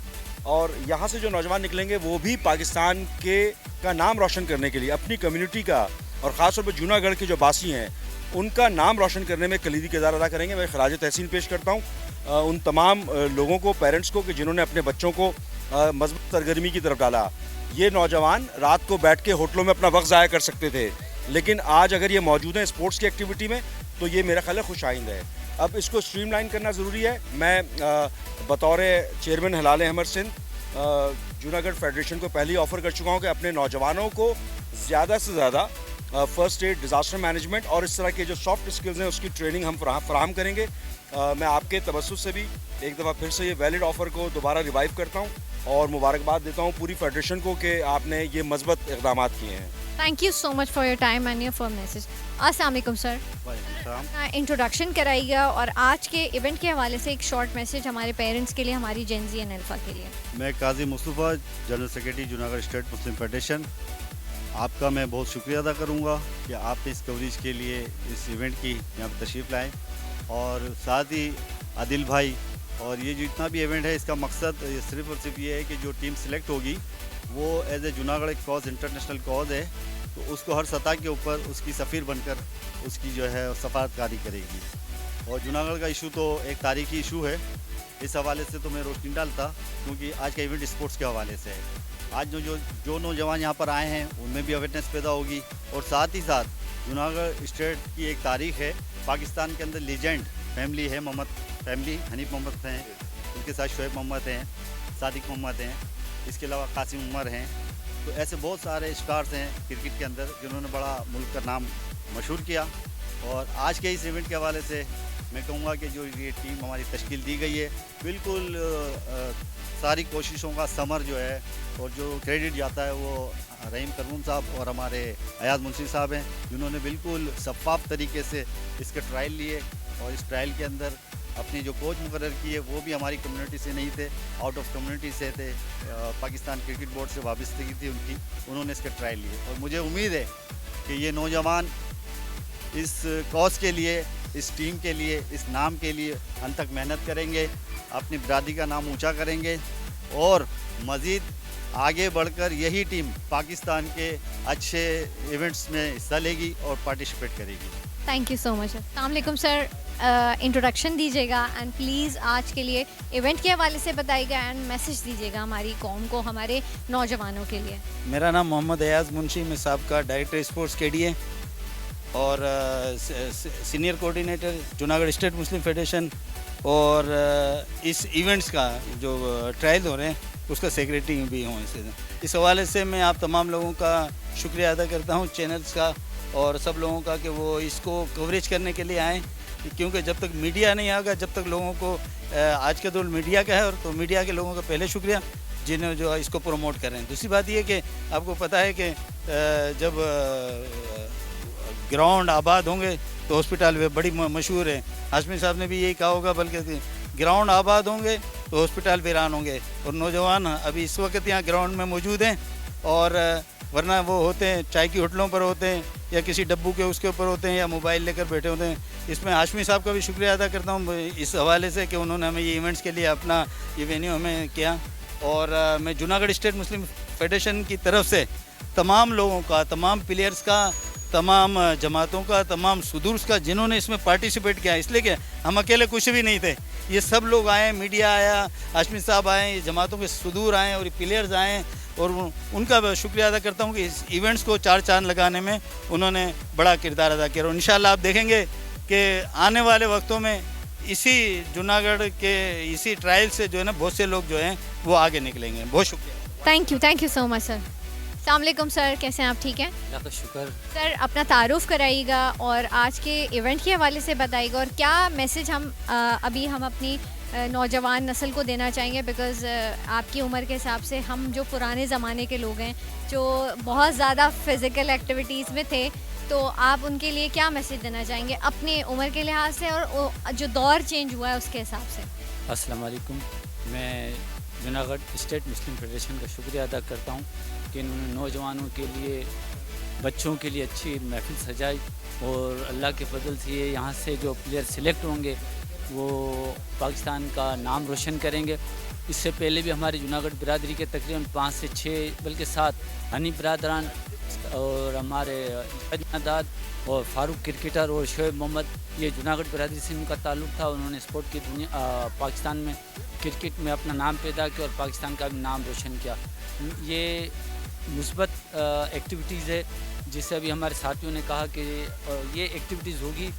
और यहाँ से जो नौजवान निकलेंगे वो भी पाकिस्तान का नाम रोशन करने के लिए, अपनी कम्युनिटी का और ख़ास तौर पर जूनागढ़ के जो बासी हैं उनका नाम रोशन करने में कलीदी किरदार अदा करेंगे। मैं खराज तहसीन पेश करता हूँ उन तमाम लोगों को, पेरेंट्स को, कि जिन्होंने अपने बच्चों को मज़बूत सरगर्मी की तरफ डाला। ये नौजवान रात को बैठ के होटलों में अपना वक्त ज़ाया कर सकते थे, लेकिन आज अगर ये मौजूद हैं स्पोर्ट्स की एक्टिविटी में, तो ये मेरा ख्याल है खुश आइंद है। अब इसको स्ट्रीमलाइन करना ज़रूरी है। मैं बतौर चेयरमैन हिलाल अहमद सिंध जूनागढ़ फेडरेशन को पहले ही ऑफ़र कर चुका हूँ कि अपने नौजवानों को ज़्यादा से ज़्यादा फर्स्ट एड, डिज़ास्टर मैनेजमेंट और इस तरह के जो सॉफ्ट स्किल्स हैं उसकी ट्रेनिंग हम फराहम करेंगे। मैं आपके तवस्सुस से भी एक दफ़ा फिर से ये वैलिड ऑफ़र को दोबारा रिवाइव करता हूँ और मुबारकबाद देता हूँ पूरी फेडरेशन को कि आपने ये मज़बूत इक़दाम किए हैं। Thank you so much for your time and your firm message. अस्सलाम वालेकुम सर, इंट्रोडक्शन कराइएगा और आज के इवेंट के हवाले से एक शॉर्ट मैसेज हमारे पेरेंट्स के लिए, हमारी जेन ज़ी एंड अल्फा के लिए। मैं Qazi Mustafa, general secretary Junagadh state Muslim federation, आपका मैं बहुत शुक्रिया अदा करूंगा कि आप इस कवरेज के लिए इस इवेंट की यहाँ पर तशरीफ़ लाएँ और साथ ही आदिल भाई, और ये जो इतना भी इवेंट है इसका मकसद सिर्फ़ और सिर्फ ये है कि जो टीम सेलेक्ट होगी वो एज ए जूनागढ़ एक कॉज, इंटरनेशनल कॉज है, तो उसको हर सतह के ऊपर उसकी सफ़ीर बनकर उसकी जो है सफारतकारी करेगी। और जूनागढ़ का इशू तो एक तारीखी इशू है, इस हवाले से तो मैं रोशनी डालता क्योंकि आज का इवेंट स्पोर्ट्स के हवाले से है। आज जो नौजवान यहाँ पर आए हैं उनमें भी अवेयरनेस पैदा होगी और साथ ही साथ जूनागढ़ स्टेट की एक तारीख है। पाकिस्तान के अंदर लीजेंड फैमिली है, मोहम्मद फैमिली, हनीफ मोहम्मद हैं, उनके साथ शोएब मोहम्मद हैं, सादिक मोहम्मद हैं, इसके अलावा कासिम उमर हैं। तो ऐसे बहुत सारे स्टार्स हैं क्रिकेट के अंदर जिन्होंने बड़ा मुल्क का नाम मशहूर किया। और आज के इस इवेंट के हवाले से मैं कहूँगा कि जो ये टीम हमारी तश्कील दी गई है, बिल्कुल सारी कोशिशों का समर जो है और जो क्रेडिट जाता है वो रहीम करमून साहब और हमारे अयाज मुंशी साहब हैं, जिन्होंने बिल्कुल शफाफ तरीके से इसके ट्रायल लिए और इस ट्रायल के अंदर अपनी जो कोच मुकर्रर किए वो भी हमारी कम्युनिटी से नहीं थे, आउट ऑफ कम्युनिटी से थे, पाकिस्तान क्रिकेट बोर्ड से वाबस्तगी थी उनकी, उन्होंने इसके ट्रायल लिए। और मुझे उम्मीद है कि ये नौजवान इस कॉज के लिए, इस टीम के लिए, इस नाम के लिए अंत तक मेहनत करेंगे, अपनी बरादरी का नाम ऊंचा करेंगे और मज़ीद आगे बढ़कर यही टीम पाकिस्तान के अच्छे इवेंट्स में हिस्सा लेगी और पार्टिसिपेट करेगी। Thank you so much. अस्सलाम वालेकुम सर, इंट्रोडक्शन दीजिएगा एंड प्लीज़ आज के लिए इवेंट के हवाले से बताइएगा एंड मैसेज दीजिएगा हमारी कौम को, हमारे नौजवानों के लिए। मेरा नाम मोहम्मद अयाज मुंशी, मैं साहब डायरेक्टर स्पोर्ट्स KDA और senior coordinator Junagadh state Muslim federation और इस इवेंट्स का जो ट्रायल हो रहे हैं उसका सेक्रेटरी भी हूँ। इस हवाले से मैं आप तमाम लोगों का शुक्रिया अदा करता हूँ, चैनल्स का और सब लोगों का, कि वो इसको कवरेज करने के लिए आएँ, क्योंकि जब तक मीडिया नहीं आएगा, जब तक लोगों को आज का दौर मीडिया का है, और तो मीडिया के लोगों का पहले शुक्रिया जिन्हें जो इसको प्रमोट कर रहे हैं। दूसरी बात ये कि आपको पता है कि जब ग्राउंड आबाद होंगे तो हॉस्पिटल वे बड़ी मशहूर है, हाशमी साहब ने भी यही कहा होगा, बल्कि ग्राउंड आबाद होंगे तो हॉस्पिटल वीरान होंगे। और नौजवान अभी इस वक्त यहाँ ग्राउंड में मौजूद हैं, और वरना वो होते हैं चाय की होटलों पर होते हैं या किसी डब्बू के उसके ऊपर होते हैं या मोबाइल लेकर बैठे होते हैं। इसमें हाशमी साहब का भी शुक्रिया अदा करता हूँ इस हवाले से कि उन्होंने हमें ये इवेंट्स के लिए अपना ये वेन्यू हमें किया। और मैं जूनागढ़ स्टेट मुस्लिम फेडरेशन की तरफ से तमाम लोगों का, तमाम प्लेयर्स का, तमाम जमातों का, तमाम सुदूर्स का जिन्होंने इसमें पार्टिसिपेट किया, इसलिए कि हम अकेले कुछ भी नहीं थे, ये सब लोग आए, मीडिया आया, हाशमी साहब आए, जमातों के सुदूर आए और प्लेयर्स आए, और उनका शुक्रिया अदा करता हूँ कि इस इवेंट्स को चार चांद लगाने में उन्होंने बड़ा किरदार अदा किया। और इंशाल्लाह आप देखेंगे कि आने वाले वक्तों में इसी जूनागढ़ के इसी ट्रायल से जो है ना बहुत से लोग जो हैं वो आगे निकलेंगे। बहुत शुक्रिया। Thank you so much sir. अस्सलाम वालेकुम सर, कैसे हैं आप? ठीक हैं, अल्लाह का शुक्र। सर अपना तारुफ कराइएगा और आज के इवेंट के हवाले से बताइएगा, और क्या मैसेज हम अभी हम अपनी नौजवान नस्ल को देना चाहेंगे, बिकॉज़ आपकी उम्र के हिसाब से हम जो पुराने ज़माने के लोग हैं जो बहुत ज़्यादा फ़िज़िकल एक्टिविटीज़ में थे, तो आप उनके लिए क्या मैसेज देना चाहेंगे अपनी उम्र के लिहाज से और जो दौर चेंज हुआ है उसके हिसाब से? अस्सलाम वालेकुम। मैं जूनागढ़ स्टेट मुस्लिम फेडरेशन का शुक्रिया अदा करता हूँ कि इन्होंने नौजवानों के लिए, बच्चों के लिए अच्छी महफिल सजाई, और अल्लाह के फजल से ये यहाँ से जो प्लेयर सिलेक्ट होंगे वो पाकिस्तान का नाम रोशन करेंगे। इससे पहले भी हमारी जूनागढ़ बिरादरी के तकरीबन 5 से 6 बल्कि 7 हनी बिरादरान और हमारे अजनादाद और फारूक क्रिकेटर और शोएब मोहम्मद, ये जूनागढ़ बिरादरी से उनका ताल्लुक़ था। उन्होंने स्पोर्ट की दुनिया पाकिस्तान में क्रिकेट में अपना नाम पैदा किया और पाकिस्तान का भी नाम रोशन किया। ये मुस्बत एक्टिविटीज़ है, जिससे अभी हमारे साथियों ने कहा कि ये एक्टिविटीज़ होगी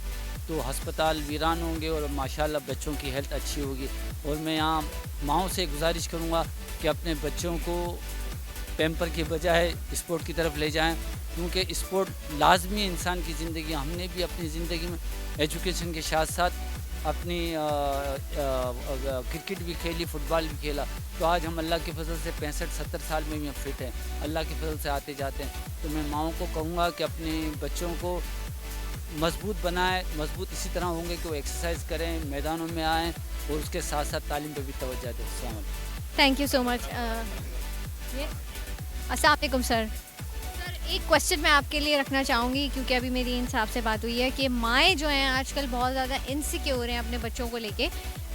तो अस्पताल वीरान होंगे और माशाल्लाह बच्चों की हेल्थ अच्छी होगी। और मैं यहाँ माँओं से गुजारिश करूँगा कि अपने बच्चों को पैम्पर के बजाय स्पोर्ट की तरफ ले जाएं, क्योंकि स्पोर्ट लाजमी इंसान की ज़िंदगी। हमने भी अपनी ज़िंदगी में एजुकेशन के साथ साथ अपनी क्रिकेट भी खेली, फुटबॉल भी खेला। तो आज हम अल्लाह के फजल से 65-70 साल में भी हम फिट हैं, अल्लाह के फजल से आते जाते हैं। तो मैं माँओं को कहूँगा कि अपने बच्चों को मजबूत बनाएं। मजबूत इसी तरह होंगे कि वो एक्सरसाइज करें, मैदानों में आएँ और उसके साथ साथ तालीम पे भी तवज्जो दें। अस्सलाम वालेकुम। Thank you so much. अस्सलाम वालेकुम सर। एक क्वेश्चन मैं आपके लिए रखना चाहूँगी, क्योंकि अभी मेरी इन साहब से बात हुई है कि माएँ जो हैं आजकल बहुत ज़्यादा इनसिक्योर हैं अपने बच्चों को लेके।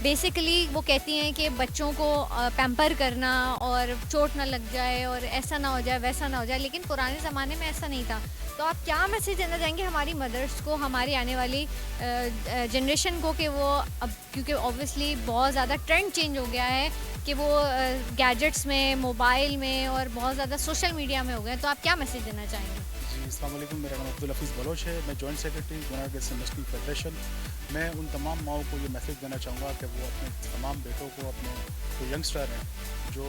बेसिकली वो कहती हैं कि बच्चों को पैम्पर करना और चोट ना लग जाए और ऐसा ना हो जाए वैसा ना हो जाए, लेकिन पुराने ज़माने में ऐसा नहीं था। तो आप क्या मैसेज देना चाहेंगे हमारी मदर्स को, हमारी आने वाली जनरेशन को, कि वो अब क्योंकि ऑब्वियसली बहुत ज़्यादा ट्रेंड चेंज हो गया है कि वो गैजेट्स में, मोबाइल में और बहुत ज़्यादा सोशल मीडिया में हो गए, तो आप क्या मैसेज देना चाहेंगे? जी, अस्सलाम वालेकुम। मेरा नाम अब्दुल हफीज़ बलोच है, मैं joint secretary Junagadh national federation. मैं उन तमाम माओं को ये मैसेज देना चाहूँगा कि वो अपने तमाम बेटों को, अपने जो यंगस्टर हैं जो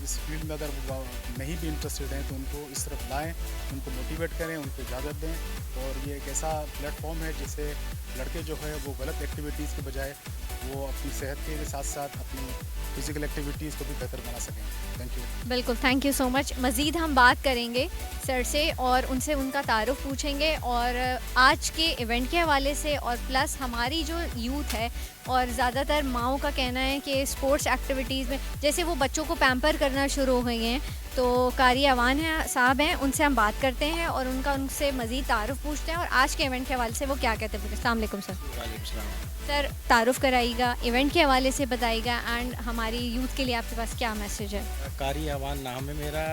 इस फील्ड में अगर वो नहीं भी इंटरेस्टेड हैं, तो उनको इस तरफ लाएँ, उनको मोटिवेट करें, उनको इजाज़त दें। और ये एक ऐसा प्लेटफॉर्म है जिससे लड़के जो है वो गलत एक्टिविटीज़ के बजाय वो अपनी सेहत के साथ साथ अपनी फिज़िकल एक्टिविटीज़ को भी बेहतर बना सकें। Thank you. बिल्कुल, थैंक यू सो मच। मज़ीद हम बात करेंगे सर से और उनसे उनका तारुफ पूछेंगे, और आज के इवेंट के हवाले से, और प्लस हमारी जो यूथ है और ज़्यादातर माओं का कहना है कि स्पोर्ट्स एक्टिविटीज़ में जैसे वो बच्चों को पैम्पर करना शुरू हो गई हैं, तो कारी अवान है साहब हैं, उनसे हम बात करते हैं और उनसे मज़ीद तारुफ पूछते हैं और आज के इवेंट के हवाले से वो क्या कहते हैं। अस्सलाम वालेकुम सर। सर तारुफ कराइएगा, इवेंट के हवाले से बताइएगा, एंड हमारी यूथ के लिए आपके पास क्या मैसेज है? कारी अवान नाम है मेरा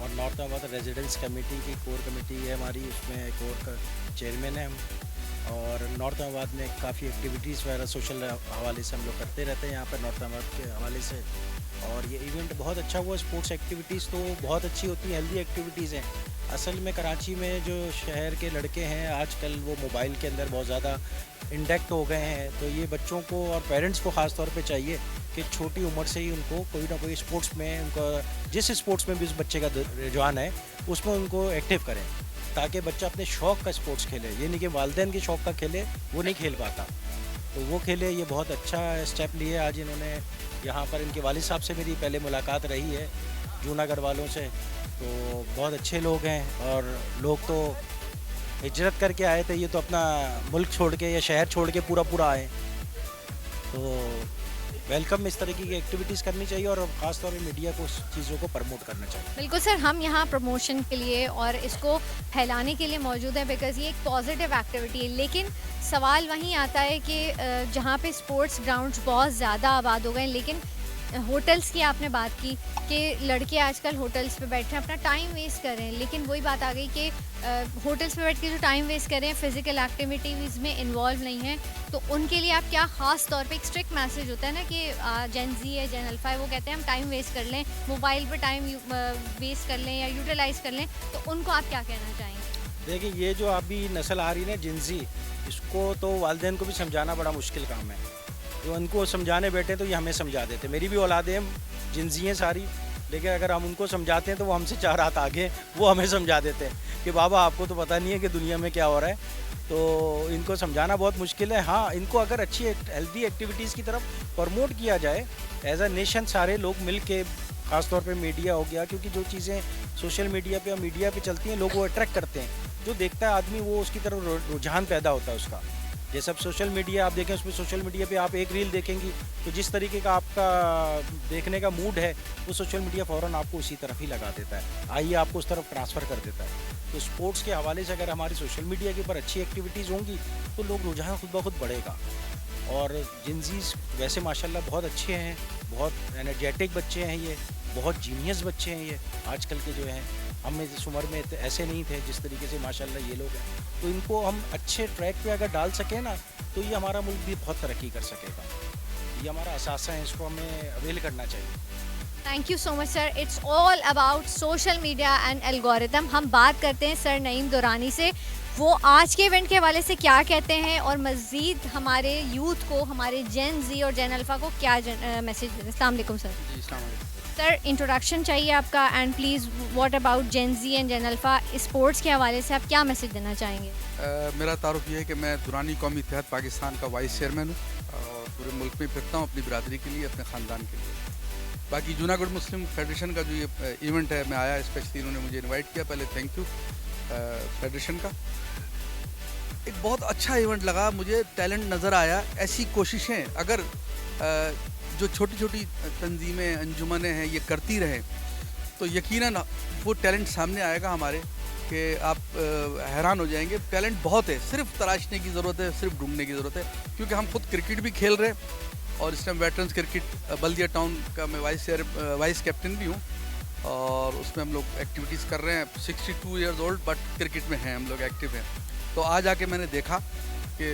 और नॉर्थ आबाद रेजिडेंस कमेटी की कोर कमेटी है हमारी, उसमें कोर का चेयरमैन है हम। और नॉर्थ आबाद में काफ़ी एक्टिविटीज़ वगैरह सोशल हवाले से हम लोग करते रहते हैं यहाँ पर नॉर्थ आबाद के हवाले से। और ये इवेंट बहुत अच्छा हुआ। स्पोर्ट्स एक्टिविटीज़ तो बहुत अच्छी होती हैं, हेल्दी एक्टिविटीज़ हैं। असल में कराची में जो शहर के लड़के हैं आजकल वो मोबाइल के अंदर बहुत ज़्यादा इंडेक्ट हो गए हैं, तो ये बच्चों को और पेरेंट्स को ख़ास तौर पे चाहिए कि छोटी उम्र से ही उनको कोई ना कोई स्पोर्ट्स में, उनका जिस स्पोर्ट्स में भी उस बच्चे का रुझान है उसमें उनको एक्टिव करें, ताकि बच्चा अपने शौक़ का स्पोर्ट्स खेले। ये नहीं कि वालिदैन के शौक़ का खेले, वो नहीं खेल पाता, तो वो खेले। ये बहुत अच्छा स्टेप लिए आज इन्होंने। यहाँ पर इनके वालिद साहब से मेरी पहले मुलाकात रही है, जूनागढ़ वालों से, तो बहुत अच्छे लोग हैं। और लोग तो हिजरत करके आए थे, ये तो अपना मुल्क छोड़ के या शहर छोड़ के पूरा आए, तो वेलकम। इस तरीके की एक्टिविटीज़ करनी चाहिए और ख़ास तौर पे मीडिया को चीज़ों को प्रमोट करना चाहिए। बिल्कुल सर, हम यहाँ प्रमोशन के लिए और इसको फैलाने के लिए मौजूद है, बिकॉज़ ये एक पॉजिटिव एक्टिविटी है। लेकिन सवाल वहीं आता है कि जहाँ पे स्पोर्ट्स ग्राउंड्स बहुत ज़्यादा आबाद हो गए, लेकिन होटल्स की आपने बात की कि लड़के आजकल होटल्स पे बैठ रहे हैं, अपना टाइम वेस्ट कर रहे हैं। लेकिन वही बात आ गई कि होटल्स पे बैठ के जो टाइम वेस्ट कर रहे हैं, फिज़िकल एक्टिविटीज़ में इन्वॉल्व नहीं है, तो उनके लिए आप क्या ख़ास तौर पे एक स्ट्रिक्ट मैसेज होता है ना कि जेन ज़ी है, जेन अल्फ़ा है, वो कहते हैं हम टाइम वेस्ट कर लें, मोबाइल पर टाइम वेस्ट कर लें या यूटिलाइज़ कर लें, तो उनको आप क्या कहना चाहेंगे? देखिए, ये जो अभी नस्ल आ रही है ना जिनसी, इसको तो वालिदैन को भी समझाना बड़ा मुश्किल काम है। तो उनको समझाने बैठे तो ये हमें समझा देते। मेरी भी औलादें जिनसी हैं सारी, लेकिन अगर हम उनको समझाते हैं तो वो हमसे 4 हाथ आगे वो हमें समझा देते हैं कि बाबा आपको तो पता नहीं है कि दुनिया में क्या हो रहा है। तो इनको समझाना बहुत मुश्किल है। हाँ, इनको अगर अच्छी हेल्दी एक्टिविटीज़ की तरफ प्रमोट किया जाए एज अ नेशन, सारे लोग मिल के, ख़ास तौर पे मीडिया हो गया, क्योंकि जो चीज़ें सोशल मीडिया पे और मीडिया पे चलती हैं लोग वो अट्रैक्ट करते हैं। जो देखता है आदमी वो उसकी तरफ रुझान पैदा होता है उसका। जैसे अब सोशल मीडिया आप देखें, उसमें सोशल मीडिया पे आप एक रील देखेंगी तो जिस तरीके का आपका देखने का मूड है वो सोशल मीडिया फ़ौरन आपको उसी तरफ ही लगा देता है, आइए आपको उस तरफ ट्रांसफ़र कर देता है। तो स्पोर्ट्स के हवाले से अगर हमारी सोशल मीडिया के ऊपर अच्छी एक्टिविटीज़ होंगी तो लोग रुझान खुद ब खुद बढ़ेगा। और जिनजीज वैसे माशाल्लाह बहुत अच्छे हैं, बहुत एनर्जेटिक बच्चे हैं, ये बहुत जीनियस बच्चे हैं ये आजकल के जो हैं। हम इस उम्र में ऐसे नहीं थे जिस तरीके से माशाल्लाह ये लोग हैं। तो इनको हम अच्छे ट्रैक पे अगर डाल सकें ना तो ये हमारा मुल्क भी बहुत तरक्की कर सकेगा। ये हमारा असासा है, इसको हमें अवेल करना चाहिए। Thank you so much sir. It's all about social media and algorithm. हम बात करते हैं सर नईम दुरानी से। वो आज के इवेंट के हवाले से क्या कहते हैं और मज़ीद हमारे यूथ को, हमारे जेन जी और जेन अल्फ़ा को क्या मैसेज देते हैं। अस्सलाम वालेकुम सर। जी अस्सलाम वालेकुम। सर इंट्रोडक्शन चाहिए आपका and please what about Gen Z and Gen Alpha sports के हवाले से आप क्या मैसेज देना चाहेंगे? मेरा तारुफ ये है कि मैं दुरानी कौमी इत्तेहाद पाकिस्तान का वाइस चेयरमैन हूँ और पूरे मुल्क में फिरता हूँ अपनी बिरादरी के लिए, अपने ख़ानदान के लिए। बाकी जूनागढ़ मुस्लिम फेडरेशन का जो ये इवेंट है, मैं आया स्पेशली, इन्होंने मुझे इनवाइट किया, पहले थैंक यू फेडरेशन का। एक बहुत अच्छा इवेंट लगा मुझे, टैलेंट नज़र आया। ऐसी कोशिशें अगर जो छोटी छोटी तंजीमें, अंजुमनें हैं, ये करती रहें तो यकीनन वो टैलेंट सामने आएगा हमारे, कि आप हैरान हो जाएंगे। टैलेंट बहुत है, सिर्फ तलाशने की ज़रूरत है, सिर्फ ढूंढने की ज़रूरत है। क्योंकि हम खुद क्रिकेट भी खेल रहे हैं और इस टाइम वेटरन्स क्रिकेट बल्दिया टाउन का मैं वाइस कैप्टन भी हूँ और उसमें हम लोग एक्टिविटीज़ कर रहे हैं। 62 ईयर्स ओल्ड बट क्रिकेट में हैं हम लोग, एक्टिव हैं। तो आज आके मैंने देखा कि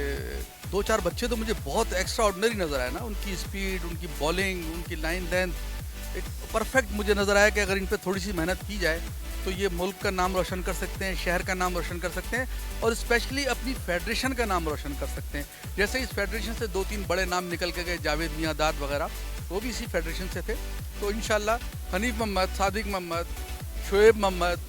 2-4 बच्चे तो मुझे बहुत एक्स्ट्रा ऑर्डिनरी नज़र आए ना, उनकी स्पीड, उनकी बॉलिंग, उनकी लाइन लेंथ एक परफेक्ट मुझे नज़र आया कि अगर इन पे थोड़ी सी मेहनत की जाए तो ये मुल्क का नाम रोशन कर सकते हैं, शहर का नाम रोशन कर सकते हैं और स्पेशली अपनी फेडरेशन का नाम रोशन कर सकते हैं। जैसे इस फेडरेशन से 2-3 बड़े नाम निकल के गए, जावेद मियादाद वगैरह, वो भी इसी फेडरेशन से थे। तो इंशाल्लाह हनीफ मोहम्मद, सादिक मोहम्मद, शोएब मोहम्मद,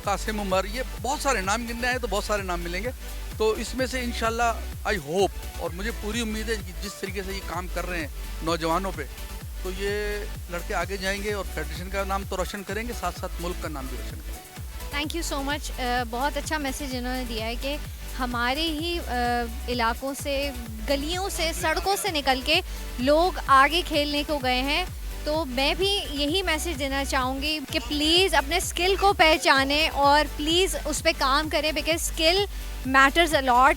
कासिम उमर, ये बहुत सारे नाम गिनने आए तो बहुत सारे नाम मिलेंगे। तो इसमें से इंशाल्लाह आई होप और मुझे पूरी उम्मीद है कि जिस तरीके से ये काम कर रहे हैं नौजवानों पे, तो ये लड़के आगे जाएंगे और फेडरेशन का नाम तो रोशन करेंगे, साथ साथ मुल्क का नाम भी रोशन करेंगे। Thank you so much. बहुत अच्छा मैसेज इन्होंने दिया है कि हमारे ही इलाकों से, गलियों से, सड़कों से निकल के लोग आगे खेलने को गए हैं। तो मैं भी यही मैसेज देना चाहूँगी कि प्लीज़ अपने स्किल को पहचानें और प्लीज़ उस पर काम करें, because skill matters a lot.